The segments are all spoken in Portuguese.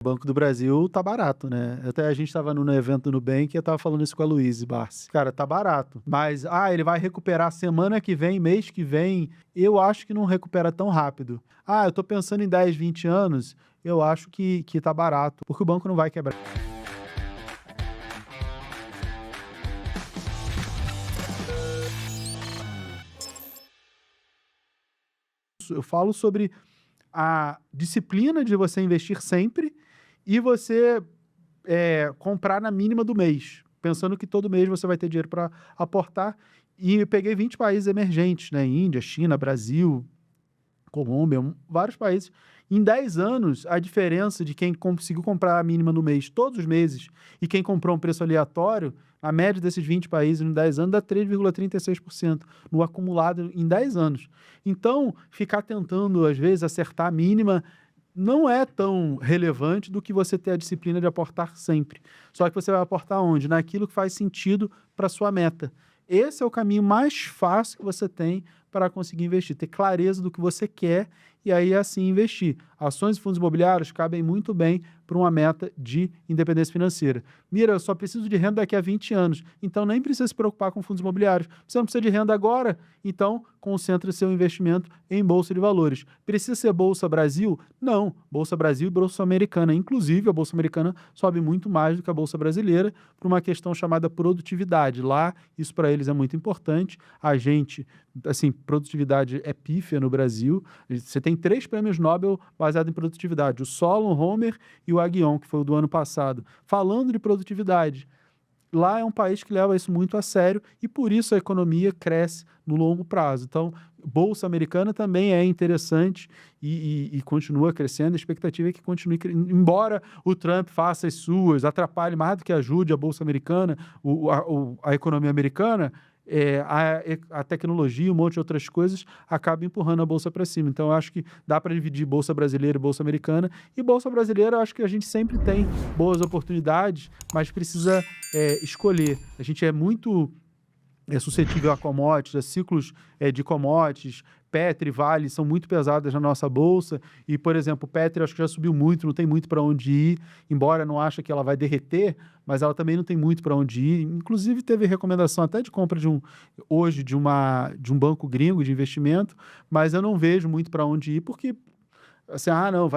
O Banco do Brasil tá barato, né? Até a gente estava no evento do Nubank e eu estava falando isso com a Luísa Barsi. Cara, tá barato. Mas, ele vai recuperar semana que vem, mês que vem. Eu acho que não recupera tão rápido. Eu tô pensando em 10, 20 anos. Eu acho que tá barato, porque o banco não vai quebrar. Eu falo sobre a disciplina de você investir sempre e você comprar na mínima do mês, pensando que todo mês você vai ter dinheiro para aportar. E eu peguei 20 países emergentes, né? Índia, China, Brasil, Colômbia, vários países. Em 10 anos, a diferença de quem conseguiu comprar a mínima no mês todos os meses e quem comprou um preço aleatório, a média desses 20 países em 10 anos dá 3,36% no acumulado em 10 anos. Então, ficar tentando, às vezes, acertar a mínima não é tão relevante do que você ter a disciplina de aportar sempre. Só que você vai aportar onde? Naquilo que faz sentido para sua meta. Esse é o caminho mais fácil que você tem para conseguir investir, ter clareza do que você quer e aí assim investir. Ações e fundos imobiliários cabem muito bem para uma meta de independência financeira. Mira, eu só preciso de renda daqui a 20 anos, então nem precisa se preocupar com fundos imobiliários. Você não precisa de renda agora, então concentre seu investimento em bolsa de valores. Precisa ser Bolsa Brasil? Não, Bolsa Brasil e Bolsa Americana. Inclusive, a Bolsa Americana sobe muito mais do que a Bolsa Brasileira por uma questão chamada produtividade. Lá, isso para eles é muito importante. A gente, assim, produtividade é pífia no Brasil. Você tem 3 prêmios Nobel baseados em produtividade, o Solon, Homer e o Aghion, que foi o do ano passado. Falando de produtividade, lá é um país que leva isso muito a sério e por isso a economia cresce no longo prazo. Então, Bolsa Americana também é interessante e continua crescendo. A expectativa é que continue crescendo. Embora o Trump faça as suas, atrapalhe mais do que ajude a Bolsa Americana, a economia americana, a tecnologia, um monte de outras coisas, acaba empurrando a Bolsa para cima. Então, eu acho que dá para dividir Bolsa Brasileira e Bolsa Americana. E Bolsa Brasileira, eu acho que a gente sempre tem boas oportunidades, mas precisa escolher. A gente é muito suscetível a commodities, a ciclos de commodities. Petri, Vale são muito pesadas na nossa bolsa e, por exemplo, Petri acho que já subiu muito, não tem muito para onde ir, embora não ache que ela vai derreter, mas ela também não tem muito para onde ir. Inclusive teve recomendação até de compra hoje de um banco gringo de investimento, mas eu não vejo muito para onde ir porque assim, não,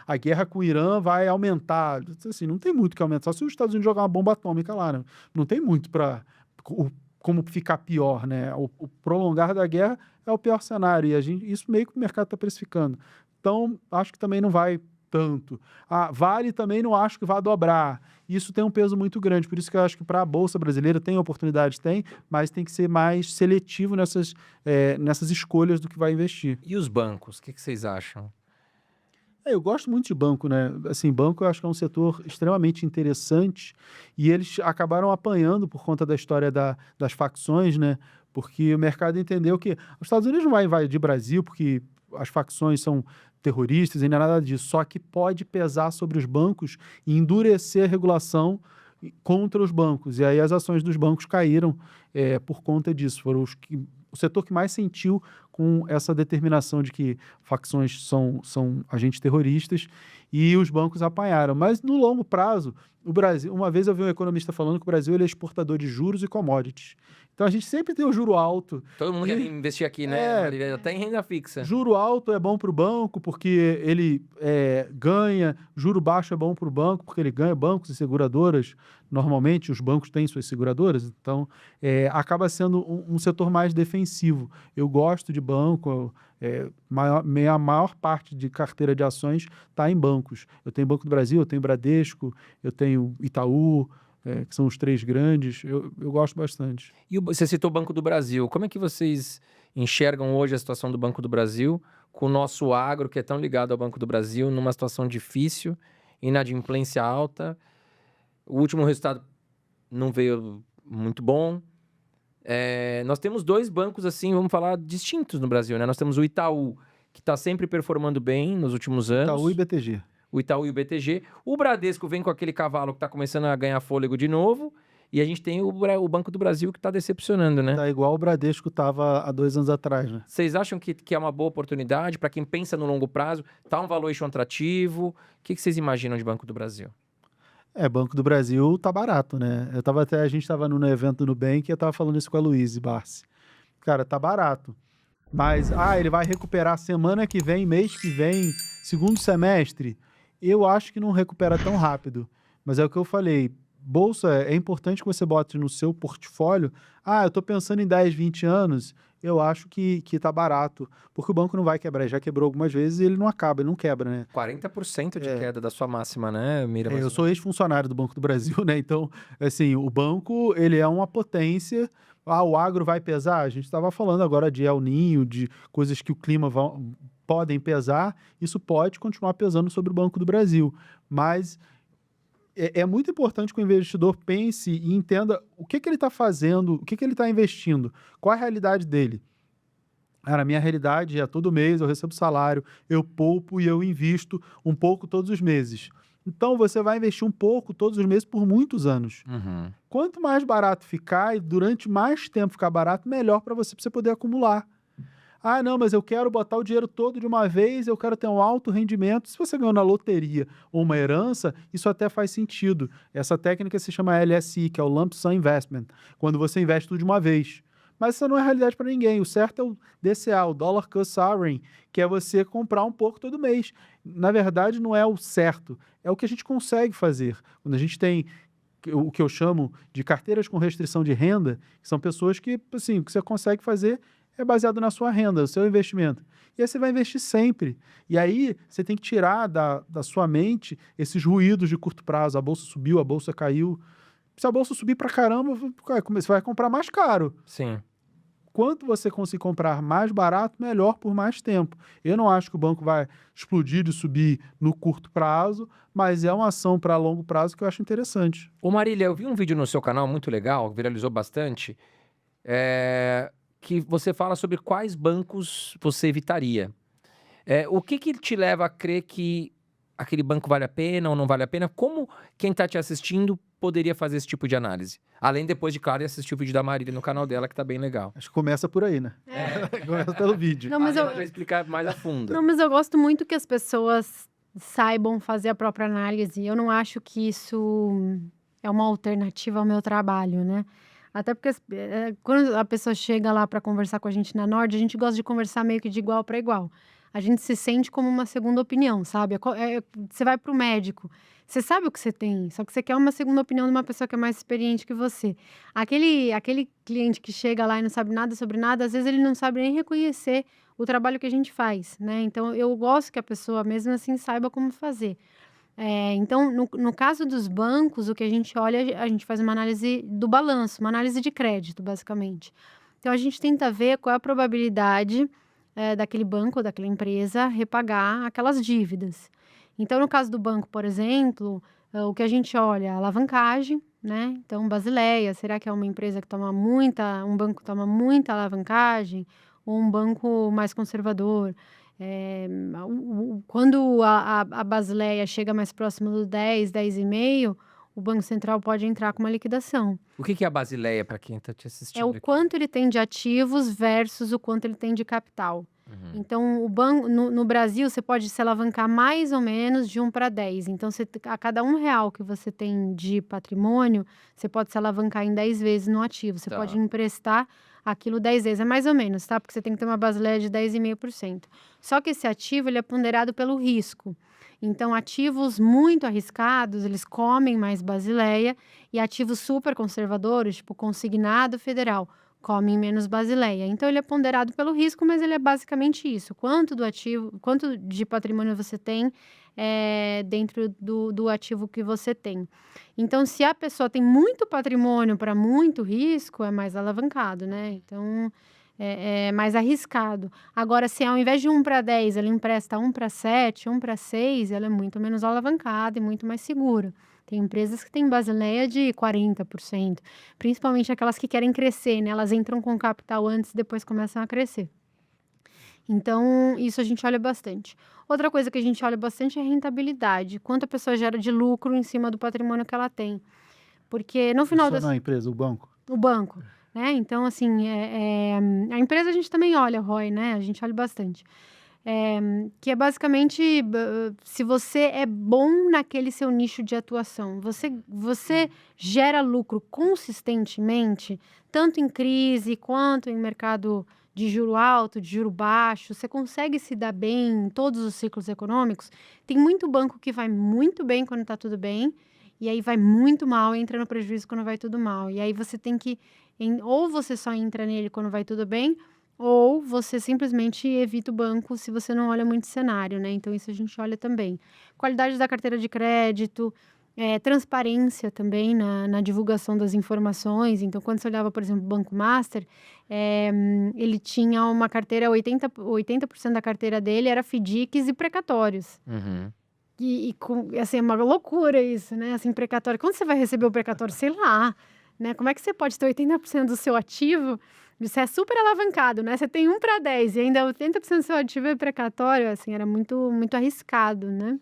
a guerra com o Irã vai aumentar. Assim, não tem muito que aumentar. Só se os Estados Unidos jogar uma bomba atômica lá, né? Não tem muito para como ficar pior, né? O prolongar da guerra é o pior cenário e isso meio que o mercado está precificando. Então, acho que também não vai tanto. Vale também não acho que vai dobrar. Isso tem um peso muito grande, por isso que eu acho que para a Bolsa Brasileira tem oportunidades, mas tem que ser mais seletivo nessas escolhas do que vai investir. E os bancos, o que vocês acham? Eu gosto muito de banco, né? Assim, banco eu acho que é um setor extremamente interessante e eles acabaram apanhando por conta da história das facções, né? Porque o mercado entendeu que os Estados Unidos não vai invadir o Brasil porque as facções são terroristas e não é nada disso, só que pode pesar sobre os bancos e endurecer a regulação contra os bancos. E aí as ações dos bancos caíram por conta disso. Foram o setor que mais sentiu com essa determinação de que facções são agentes terroristas e os bancos apanharam. Mas no longo prazo, o Brasil, uma vez eu vi um economista falando que o Brasil ele é exportador de juros e commodities. Então a gente sempre tem o juro alto. Todo mundo quer investir aqui, né? Até em renda fixa. Juro alto é bom para o banco porque ele ganha, juro baixo é bom para o banco porque ele ganha. Bancos e seguradoras, normalmente os bancos têm suas seguradoras, então acaba sendo um setor mais defensivo. Eu gosto de banco, a maior parte de carteira de ações está em bancos. Eu tenho Banco do Brasil, eu tenho Bradesco, eu tenho Itaú, que são os 3 grandes, eu gosto bastante. E você citou o Banco do Brasil, como é que vocês enxergam hoje a situação do Banco do Brasil com o nosso agro, que é tão ligado ao Banco do Brasil, numa situação difícil, inadimplência alta, o último resultado não veio muito bom. Nós temos 2 bancos, assim, vamos falar, distintos no Brasil, né? Nós temos o Itaú, que está sempre performando bem nos últimos anos. Itaú e BTG. O Itaú e o BTG. O Bradesco vem com aquele cavalo que está começando a ganhar fôlego de novo. E a gente tem o Banco do Brasil que está decepcionando, né? Tá igual o Bradesco estava há 2 anos atrás, né? Vocês acham que é uma boa oportunidade para quem pensa no longo prazo? Tá um valuation atrativo? O que vocês imaginam de Banco do Brasil? Banco do Brasil tá barato, né? A gente tava no evento do Nubank e eu tava falando isso com a Luísa Barsi. Cara, tá barato. Mas, ele vai recuperar semana que vem, mês que vem, segundo semestre. Eu acho que não recupera tão rápido. Mas é o que eu falei. Bolsa é importante que você bote no seu portfólio. Eu tô pensando em 10, 20 anos. Eu acho que tá barato. Porque o banco não vai quebrar. Já quebrou algumas vezes e ele não acaba, ele não quebra, né? 40% de queda da sua máxima, né, Mira? Eu sou ex-funcionário do Banco do Brasil, né? Então, assim, o banco, ele é uma potência. O agro vai pesar? A gente estava falando agora de El Niño, de coisas que o clima podem pesar. Isso pode continuar pesando sobre o Banco do Brasil. Mas é muito importante que o investidor pense e entenda o que ele está fazendo, o que ele está investindo, qual a realidade dele. Cara, a minha realidade é todo mês eu recebo salário, eu poupo e eu invisto um pouco todos os meses. Então você vai investir um pouco todos os meses por muitos anos. Uhum. Quanto mais barato ficar e durante mais tempo ficar barato, melhor para você poder acumular. Não, mas eu quero botar o dinheiro todo de uma vez, eu quero ter um alto rendimento. Se você ganhou na loteria ou uma herança, isso até faz sentido. Essa técnica se chama LSI, que é o Lump Sum Investment, quando você investe tudo de uma vez. Mas isso não é realidade para ninguém. O certo é o DCA, o Dollar Cost Averaging, que é você comprar um pouco todo mês. Na verdade, não é o certo, é o que a gente consegue fazer. Quando a gente tem o que eu chamo de carteiras com restrição de renda, que são pessoas que, assim, o que você consegue fazer é baseado na sua renda, o seu investimento. E aí você vai investir sempre. E aí você tem que tirar da sua mente esses ruídos de curto prazo. A bolsa subiu, a bolsa caiu. Se a bolsa subir pra caramba, você vai comprar mais caro. Sim. Quanto você conseguir comprar mais barato, melhor por mais tempo. Eu não acho que o banco vai explodir e subir no curto prazo, mas é uma ação para longo prazo que eu acho interessante. Ô Marília, eu vi um vídeo no seu canal muito legal, viralizou bastante, que você fala sobre quais bancos você evitaria. O que te leva a crer que aquele banco vale a pena ou não vale a pena? Como quem está te assistindo poderia fazer esse tipo de análise? Além, depois de, claro, de assistir o vídeo da Marília no canal dela, que tá bem legal. Acho que começa por aí, né? Começa pelo vídeo. Não, mas Aí ela vai explicar mais a fundo. Não, mas eu gosto muito que as pessoas saibam fazer a própria análise. Eu não acho que isso é uma alternativa ao meu trabalho, né? Até porque quando a pessoa chega lá para conversar com a gente na Nord, a gente gosta de conversar meio que de igual para igual. A gente se sente como uma segunda opinião, sabe? Você vai para o médico, você sabe o que você tem, só que você quer uma segunda opinião de uma pessoa que é mais experiente que você. Aquele cliente que chega lá e não sabe nada sobre nada, às vezes ele não sabe nem reconhecer o trabalho que a gente faz, né? Então, eu gosto que a pessoa, mesmo assim, saiba como fazer. Então, no caso dos bancos, o que a gente olha, a gente faz uma análise do balanço, uma análise de crédito, basicamente. Então, a gente tenta ver qual é a probabilidade daquele banco ou daquela empresa repagar aquelas dívidas. Então, no caso do banco, por exemplo, o que a gente olha, a alavancagem, né? Então, Basileia, será que é uma empresa que um banco toma muita alavancagem ou um banco mais conservador? Quando a Basileia chega mais próximo do 10, 10,5, o Banco Central pode entrar com uma liquidação. O que é a Basileia, para quem está te assistindo? É o aqui? quanto ele tem de ativos versus o quanto ele tem de capital. Uhum. Então, o banco, no Brasil, você pode se alavancar mais ou menos de 1 para 10. Então, a cada R$1 que você tem de patrimônio, você pode se alavancar em 10 vezes no ativo. Você Tá. pode emprestar aquilo 10 vezes. É mais ou menos, tá? Porque você tem que ter uma Basileia de 10,5%. Só que esse ativo, ele é ponderado pelo risco. Então, ativos muito arriscados, eles comem mais Basileia, e ativos super conservadores, tipo consignado federal, comem menos Basileia. Então, ele é ponderado pelo risco, mas ele é basicamente isso. Quanto de patrimônio você tem dentro do ativo que você tem. Então, se a pessoa tem muito patrimônio para muito risco, é mais alavancado, né? Então, é mais arriscado. Agora, se ao invés de 1 para 10, ela empresta 1 para 7, 1 para 6, ela é muito menos alavancada e muito mais segura. Tem empresas que têm Basileia de 40%, principalmente aquelas que querem crescer, né? Elas entram com capital antes e depois começam a crescer. Então, isso a gente olha bastante. Outra coisa que a gente olha bastante é a rentabilidade. Quanto a pessoa gera de lucro em cima do patrimônio que ela tem. Porque no final Isso não é a empresa, o banco. o banco, né? Então, assim, a empresa a gente também olha o ROI, né? A gente olha bastante. Que é basicamente se você é bom naquele seu nicho de atuação, você gera lucro consistentemente, tanto em crise quanto em mercado de juro alto, de juro baixo, você consegue se dar bem em todos os ciclos econômicos. Tem muito banco que vai muito bem quando está tudo bem, e aí vai muito mal e entra no prejuízo quando vai tudo mal. E aí você tem que, ou você só entra nele quando vai tudo bem, ou você simplesmente evita o banco se você não olha muito cenário, né? Então, isso a gente olha também. Qualidade da carteira de crédito, transparência também na divulgação das informações. Então, quando você olhava, por exemplo, o Banco Master, ele tinha uma carteira, 80% da carteira dele era FDICs e precatórios. Uhum. Assim, é uma loucura isso, né? Assim, precatório. Quando você vai receber o precatório? Sei lá, né? Como é que você pode ter 80% do seu ativo? Você é super alavancado, né? Você tem 1 para 10 e ainda 80% do seu ativo é precatório, assim, era muito, muito arriscado, né?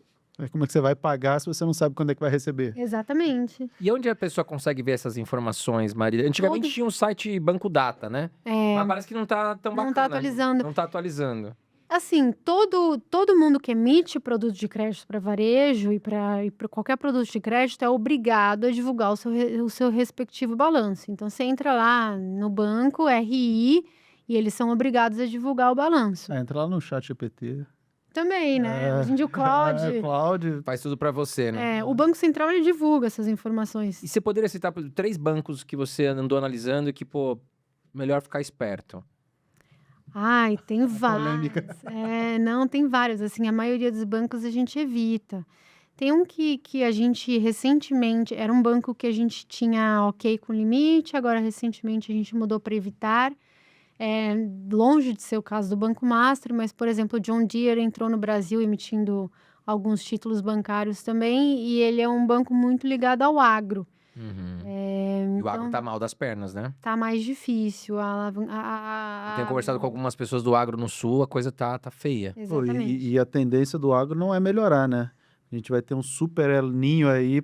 Como é que você vai pagar se você não sabe quando é que vai receber? Exatamente. E onde a pessoa consegue ver essas informações, Marília? Antigamente Todo- tinha um site Banco Data, né? Mas parece que não tá tão Não bacana. tá atualizando. Não tá atualizando. Assim, todo mundo que emite produto de crédito para varejo e para qualquer produto de crédito é obrigado a divulgar o seu respectivo balanço. Então, você entra lá no banco, RI, e eles são obrigados a divulgar o balanço. Entra lá no chat GPT. Também, né? Hoje em dia o Cloud... Cloud. Faz tudo pra você, né? o Banco Central, ele divulga essas informações. E você poderia citar 3 bancos que você andou analisando e que, pô, melhor ficar esperto? Ai, tem polêmica. vários. Não, tem vários. Assim, a maioria dos bancos a gente evita. Tem um que a gente recentemente... Era um banco que a gente tinha ok com limite, agora recentemente a gente mudou para evitar. Longe de ser o caso do Banco Master, mas, por exemplo, o John Deere entrou no Brasil emitindo alguns títulos bancários também, e ele é um banco muito ligado ao agro. E o agro Então, tá mal das pernas, né? tá mais difícil. Eu tenho conversado com algumas pessoas do agro no sul, a coisa tá feia. Pô, Exatamente. e a tendência do agro não é melhorar, né? A gente vai ter um super El Ninho aí,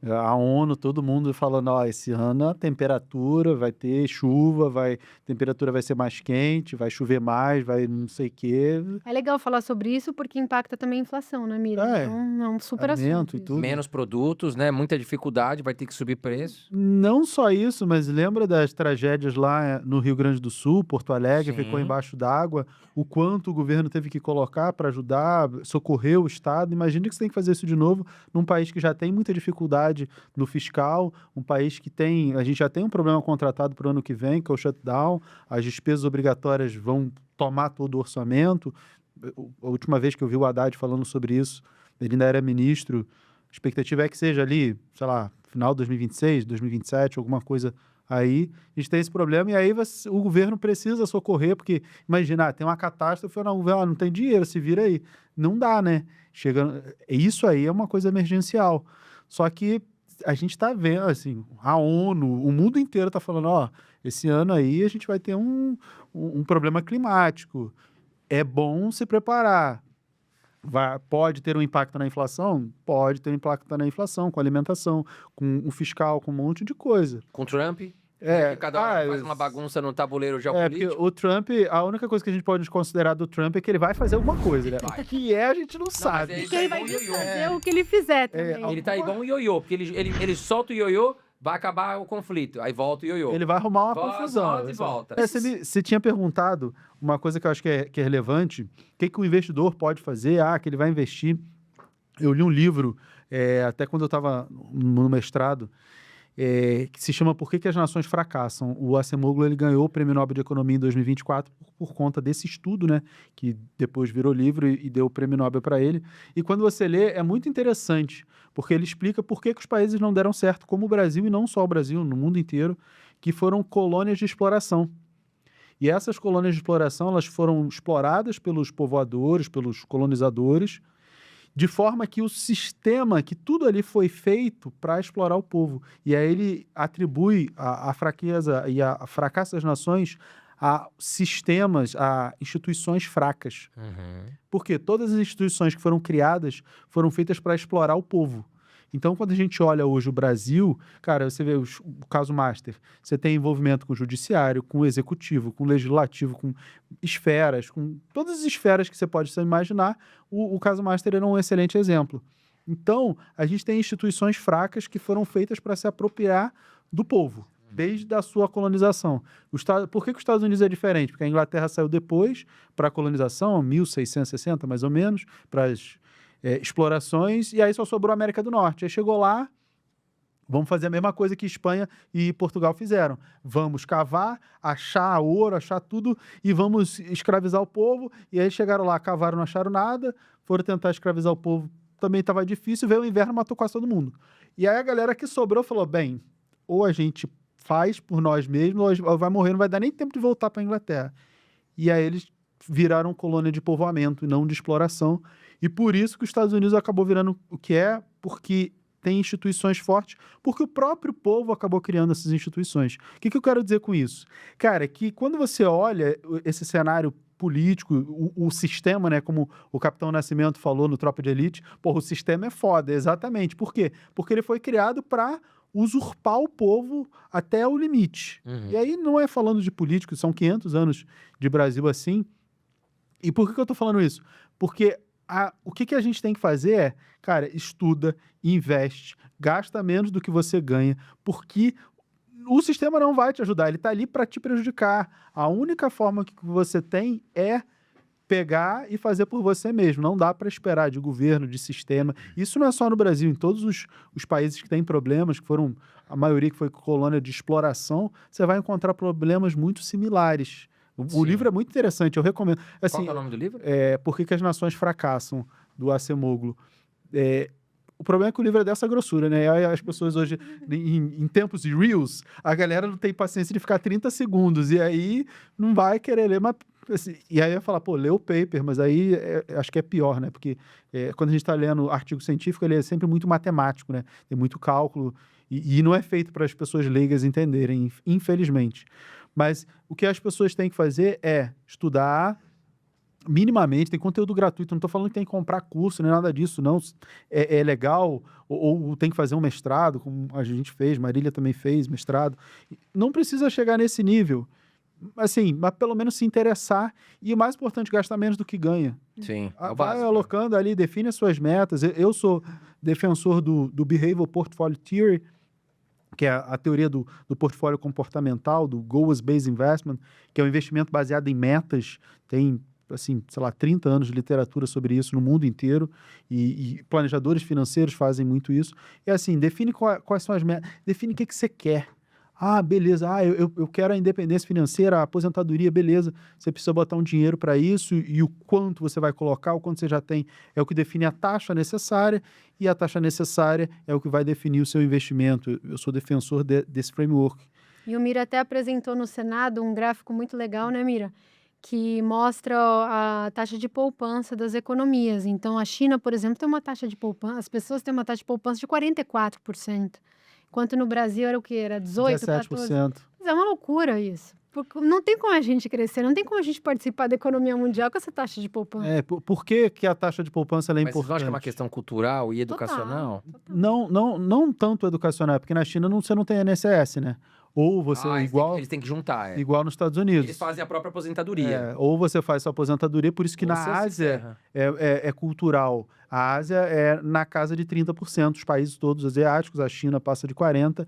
a ONU, todo mundo falando, ó, esse ano a temperatura vai ter chuva, a temperatura vai ser mais quente, vai chover mais, vai não sei o quê. É legal falar sobre isso porque impacta também a inflação, né, Miriam? Então, é um super aumento assunto e isso. tudo. Menos produtos, né? Muita dificuldade, vai ter que subir preço. Não só isso, mas lembra das tragédias lá no Rio Grande do Sul, Porto Alegre, Sim. ficou embaixo d'água, o quanto o governo teve que colocar para ajudar, socorrer o Estado. Imagina que você tem que fazer isso de novo num país que já tem muita dificuldade no fiscal, um país que a gente já tem um problema contratado para o ano que vem, que é o shutdown, as despesas obrigatórias vão tomar todo o orçamento. A última vez que eu vi o Haddad falando sobre isso, ele ainda era ministro, a expectativa é que seja ali, sei lá, final de 2026, 2027, alguma coisa aí. A gente tem esse problema e aí o governo precisa socorrer, porque, imagina, tem uma catástrofe, não tem dinheiro, se vira aí. Não dá, né? Isso aí é uma coisa emergencial. Só que a gente está vendo, assim, a ONU, o mundo inteiro está falando, ó, esse ano aí a gente vai ter um problema climático. É bom se preparar. Pode ter um impacto na inflação? Pode ter um impacto na inflação, com a alimentação, com o fiscal, com um monte de coisa. Com Trump, É, que cada hora faz uma bagunça no tabuleiro porque geopolítico. o Trump, a única coisa que a gente pode considerar do Trump é que ele vai fazer alguma coisa, né? Vai. O que a gente não sabe. mas E quem vai igual o ioiô. fazer o que ele fizer também. Ele tá igual um ioiô, porque ele solta o ioiô, vai acabar o conflito. Aí volta o ioiô. Ele vai arrumar uma Volta, confusão. volta e volta. Você tinha perguntado uma coisa que eu acho que é relevante, o que o investidor pode fazer? Que ele vai investir. Eu li um livro, até quando eu estava no mestrado, que se chama Por que as Nações Fracassam? O Acemoglu, ele ganhou o Prêmio Nobel de Economia em 2024 por conta desse estudo, né? Que depois virou livro e deu o Prêmio Nobel para ele. E quando você lê, é muito interessante, porque ele explica por que os países não deram certo, como o Brasil, e não só o Brasil, no mundo inteiro, que foram colônias de exploração. E essas colônias de exploração, elas foram exploradas pelos povoadores, pelos colonizadores, de forma que o sistema, que tudo ali foi feito para explorar o povo. E aí ele atribui a fraqueza e a fracasso das nações a sistemas, a instituições fracas. Porque todas as instituições que foram criadas foram feitas para explorar o povo. Então, quando a gente olha hoje o Brasil, cara, você vê o caso Master, você tem envolvimento com o judiciário, com o executivo, com o legislativo, com esferas, com todas as esferas que você pode imaginar, o caso Master era um excelente exemplo. Então, a gente tem instituições fracas que foram feitas para se apropriar do povo, desde a sua colonização. Por que os Estados Unidos é diferente? Porque a Inglaterra saiu depois para a colonização, 1660 mais ou menos, para as explorações, e aí só sobrou a América do Norte. Aí chegou lá, vamos fazer a mesma coisa que Espanha e Portugal fizeram. Vamos cavar, achar ouro, achar tudo e vamos escravizar o povo. E aí chegaram lá, cavaram, não acharam nada, foram tentar escravizar o povo, também estava difícil, veio o inverno, matou quase todo mundo. E aí a galera que sobrou falou, bem, ou a gente faz por nós mesmos, ou vai morrer, não vai dar nem tempo de voltar para a Inglaterra. E aí eles viraram colônia de povoamento e não de exploração. E por isso que os Estados Unidos acabou virando o que é, porque tem instituições fortes, porque o próprio povo acabou criando essas instituições. O que eu quero dizer com isso? Cara, que quando você olha esse cenário político, o sistema, né, como o Capitão Nascimento falou no Tropa de Elite, porra, o sistema é foda, exatamente. Por quê? Porque ele foi criado para usurpar o povo até o limite. E aí não é falando de políticos, são 500 anos de Brasil assim. E por que eu tô falando isso? Porque o que a gente tem que fazer é, cara, estuda, investe, gasta menos do que você ganha, porque o sistema não vai te ajudar, ele tá ali para te prejudicar. A única forma que você tem é pegar e fazer por você mesmo. Não dá para esperar de governo, de sistema. Isso não é só no Brasil, em todos os países que têm problemas, que foram a maioria que foi colônia de exploração, você vai encontrar problemas muito similares. O livro é muito interessante, eu recomendo. Assim, qual que é o nome do livro? Por que as Nações Fracassam, do Acemoglu. O problema é que o livro é dessa grossura, né? As pessoas hoje, em tempos de Reels, a galera não tem paciência de ficar 30 segundos, e aí não vai querer ler, mas assim, e aí eu ia falar, pô, lê o paper, mas aí acho que é pior, né? Porque quando a gente está lendo artigo científico, ele é sempre muito matemático, né? Tem muito cálculo, e não é feito para as pessoas leigas entenderem, infelizmente. Mas o que as pessoas têm que fazer é estudar minimamente, tem conteúdo gratuito, não estou falando que tem que comprar curso, nem nada disso, não. É legal, ou tem que fazer um mestrado, como a gente fez, Marília também fez mestrado. Não precisa chegar nesse nível, assim, mas pelo menos se interessar, e o mais importante, gastar menos do que ganha. Sim, é o Vai básico. alocando ali, define as suas metas. Eu sou defensor do Behavioral Portfolio Theory, que é a teoria do portfólio comportamental, do Goals-Based Investment, que é um investimento baseado em metas. Tem, assim, sei lá, 30 anos de literatura sobre isso no mundo inteiro, e planejadores financeiros fazem muito isso. É assim, define quais são as metas, define o que você quer. Ah, beleza, eu quero a independência financeira, a aposentadoria, beleza. Você precisa botar um dinheiro para isso, e o quanto você vai colocar, o quanto você já tem, é o que define a taxa necessária, e a taxa necessária é o que vai definir o seu investimento. Eu sou defensor desse framework. E o Mira até apresentou no Senado um gráfico muito legal, né, Mira? Que mostra a taxa de poupança das economias. Então, a China, por exemplo, tem uma taxa de poupança, as pessoas têm uma taxa de poupança de 44%. Enquanto no Brasil era o quê? Era 18%, 14%. 17%. Mas é uma loucura isso. Porque não tem como a gente crescer, não tem como a gente participar da economia mundial com essa taxa de poupança. Por que a taxa de poupança ela é Mas vocês não acham importante? que é uma questão cultural e educacional? Total. Não tanto educacional, porque na China você não tem INSS, né? Ou você Eles têm que juntar, igual nos Estados Unidos. Eles fazem a própria aposentadoria. Ou você faz sua aposentadoria, por isso que Ou na você se Ásia ferra. é cultural. A Ásia é na casa de 30%, os países todos asiáticos, a China passa de 40%,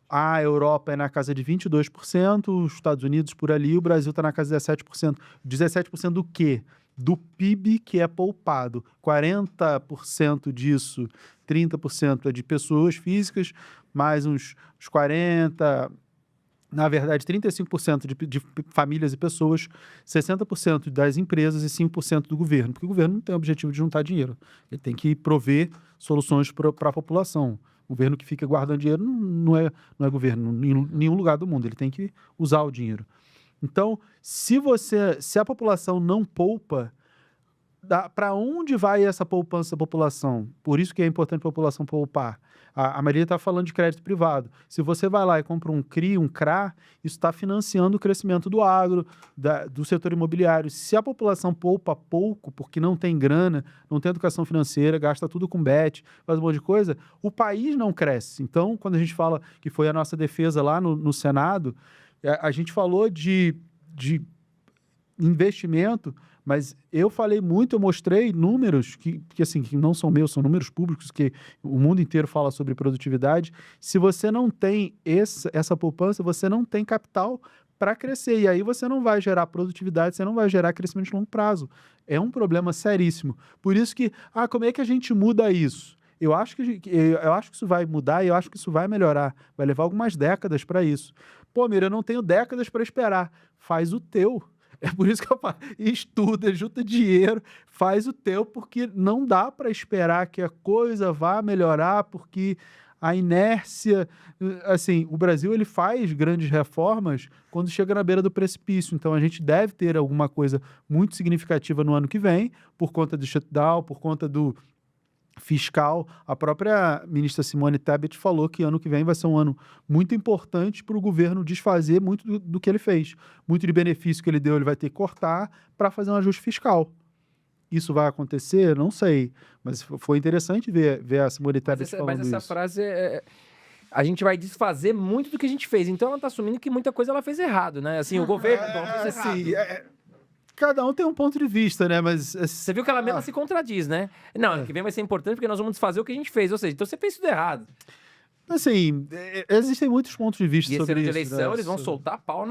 a Europa é na casa de 22%, os Estados Unidos por ali, o Brasil está na casa de 17%. 17% do quê? Do PIB que é poupado. 40% disso, 30% é de pessoas físicas, mais uns 40%, na verdade 35% de famílias e pessoas, 60% das empresas e 5% do governo, porque o governo não tem o objetivo de juntar dinheiro, ele tem que prover soluções para a população. O governo que fica guardando dinheiro não é governo em nenhum lugar do mundo, ele tem que usar o dinheiro. Então, se a população não poupa, para onde vai essa poupança da população? Por isso que é importante a população poupar. A Maria está falando de crédito privado. Se você vai lá e compra um CRI, um CRA, isso está financiando o crescimento do agro, do setor imobiliário. Se a população poupa pouco, porque não tem grana, não tem educação financeira, gasta tudo com bet, faz um monte de coisa, o país não cresce. Então, quando a gente fala que foi a nossa defesa lá no Senado, a gente falou de investimento, mas eu falei muito, eu mostrei números que não são meus, são números públicos, que o mundo inteiro fala sobre produtividade. Se você não tem essa poupança, você não tem capital para crescer, e aí você não vai gerar produtividade, você não vai gerar crescimento de longo prazo. É um problema seríssimo. Por isso que, como é que a gente muda isso? Eu acho que isso vai mudar e eu acho que isso vai melhorar. Vai levar algumas décadas para isso. Pô, Mira, eu não tenho décadas para esperar. Faz o teu. É por isso que eu falo, estuda, junta dinheiro, faz o teu, porque não dá para esperar que a coisa vá melhorar, porque a inércia, assim, o Brasil ele faz grandes reformas quando chega na beira do precipício, então a gente deve ter alguma coisa muito significativa no ano que vem, por conta do shutdown, por conta do fiscal. A própria ministra Simone Tebet falou que ano que vem vai ser um ano muito importante para o governo desfazer muito do que ele fez. Muito de benefício que ele deu, ele vai ter que cortar para fazer um ajuste fiscal. Isso vai acontecer? Não sei. Mas foi interessante ver a Simone Tebet falando isso. Mas essa frase a gente vai desfazer muito do que a gente fez. Então ela está assumindo que muita coisa ela fez errado, né? Assim, o governo fez errado. Cada um tem um ponto de vista, né? Mas você viu que ela mesma se contradiz, né? Não, ano que vem vai ser importante porque nós vamos desfazer o que a gente fez. Ou seja, então você fez tudo errado. Assim, existem muitos pontos de vista sobre isso. E esse ano de eleição, né? Eles vão soltar pau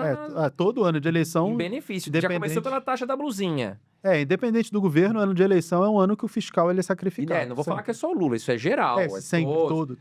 todo ano de eleição. Em benefício. Já começou pela taxa da blusinha. Independente do governo, ano de eleição é um ano que o fiscal ele é sacrificado. Não vou falar que é só o Lula, isso é geral. Sempre, todo.